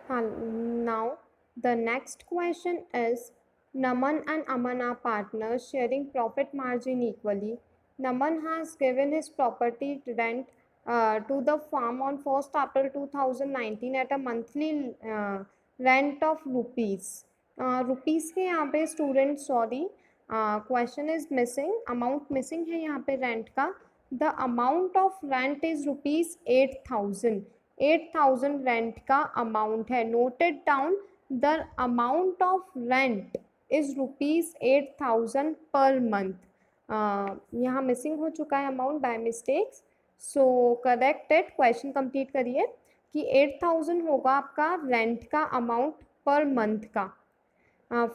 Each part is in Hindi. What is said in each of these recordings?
Now, the next question is Naman and Aman are partners sharing profit margin equally. Naman has given his property rent to the farm on 1st April 2019 at a monthly rent of rupees. Rupees के यहाँ पे student sorry question is missing amount missing है यहाँ पे रेंट का. The amount of rent is rupees 8,000. 8,000 rent का अमाउंट है. Noted down the amount of rent is rupees 8,000 per month. यहाँ मिसिंग हो चुका है amount by mistakes, so corrected. Question complete करिए कि 8,000 होगा आपका रेंट का अमाउंट पर मंथ का.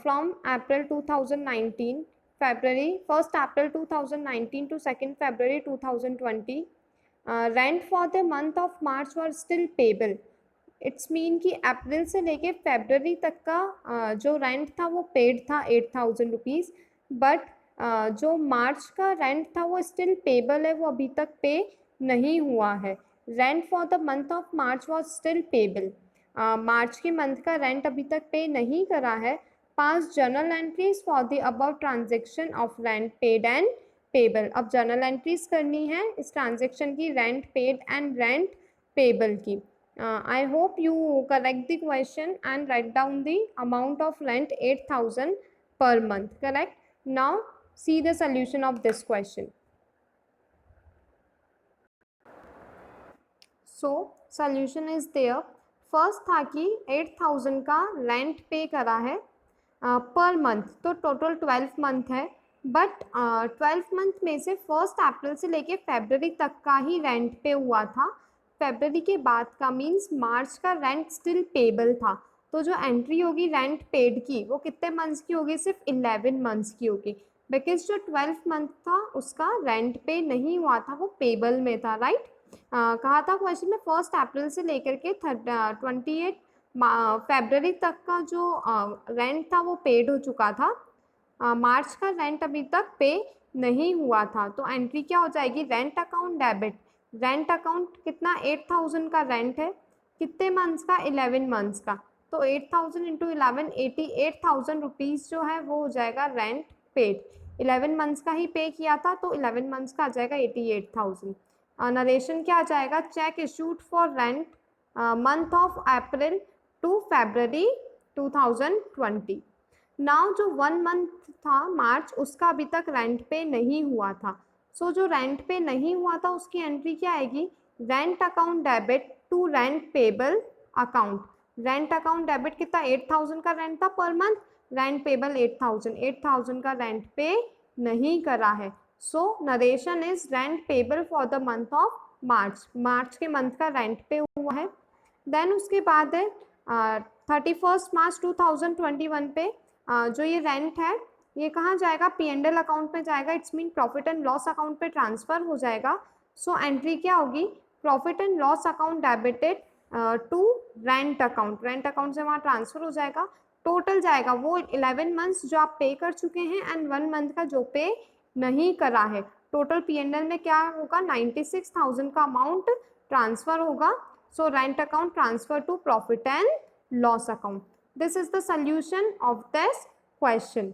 From April 2019, February 1st April 2019 to 2nd February 2020, rent for the month of March were still payable. It's mean कि अप्रैल से लेके फरवरी तक का जो रेंट था वो पेड था 8,000 रुपीज़, बट जो मार्च का रेंट था वो स्टिल पेबल है, वो अभी तक पे नहीं हुआ है. Rent for the month of March was still payable. March के मंथ का रेंट अभी तक पे नहीं करा है. पास journal entries for the above transaction of rent paid and payable. अब जर्नल एंट्रीज करनी है इस ट्रांजेक्शन की, rent paid and rent payable की. I hope you correct the question and write down the amount of rent 8,000 per month. Correct. Now see the solution of this question. So solution is there. First था कि 8,000 का रेंट पे करा है पर मंथ, तो टोटल 12 मंथ है. बट 12 मंथ में से 1 अप्रैल से लेके फरवरी तक का ही रेंट पे हुआ था. फरवरी के बाद का मीन्स मार्च का रेंट स्टिल पेबल था. तो जो एंट्री होगी रेंट पेड की वो कितने मंथ्स की होगी? सिर्फ 11 मंथ्स की होगी, बिकॉज जो 12 मंथ था उसका रेंट पे नहीं हुआ था, वो पेबल में था. राइट. कहा था क्वेश्चन में 1 अप्रैल से लेकर के 28 फरवरी तक का जो रेंट था वो पेड हो चुका था. मार्च का रेंट अभी तक पे नहीं हुआ था. तो एंट्री क्या हो जाएगी? Rent account debit. Rent account कितना? 8,000 का रेंट है, कितने मंथ्स का? 11 मंथ्स का. तो 8,000 इंटू 11 88,000 रुपीज़ जो है वो हो जाएगा रेंट पेड. 11 मंथ्स का ही पे किया था तो 11 मंथ्स का आ जाएगा 88,000. नरेशन क्या आ जाएगा? Check issued for rent month of April to February 2020. Now जो 1 मंथ था मार्च, उसका अभी तक रेंट पे नहीं हुआ था. सो जो रेंट पे नहीं हुआ था उसकी एंट्री क्या आएगी? Rent account debit to rent payable account. Rent account debit कितना? 8,000 का रेंट था पर मंथ, रेंट पेबल 8,000. 8,000 का रेंट पे नहीं करा है. So narration is rent payable for the month of March. March के मंथ का रेंट पे हुआ है. देन उसके बाद है 31 मार्च 2021 पे जो ये रेंट है ये कहाँ जाएगा? P&L अकाउंट में जाएगा. It's mean profit and loss account पे ट्रांसफर हो जाएगा. सो एंट्री क्या होगी? Profit and loss account debited to rent account. Rent account से वहाँ ट्रांसफर हो जाएगा. टोटल जाएगा वो 11 मंथ्स जो आप पे कर चुके हैं एंड 1 मंथ का जो पे नहीं करा है. टोटल P&L में क्या होगा? 96,000 का अमाउंट ट्रांसफर होगा. So rent account transfer to profit and loss account. This is the solution of this question.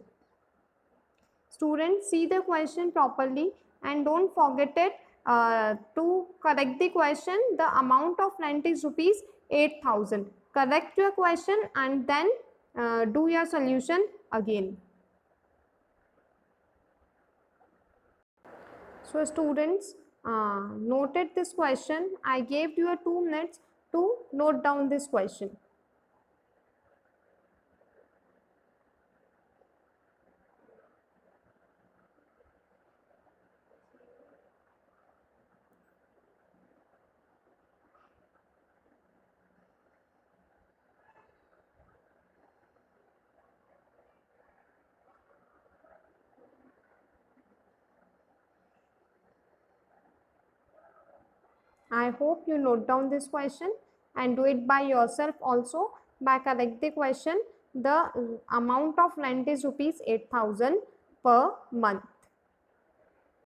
Students, see the question properly and don't forget it to correct the question. The amount of rent is rupees 8,000. Correct your question and then do your solution again. So students, noted this question. I gave you 2 minutes to note down this question. I hope you note down this question and do it by yourself also. By correct the question, the amount of rent is rupees 8,000 per month.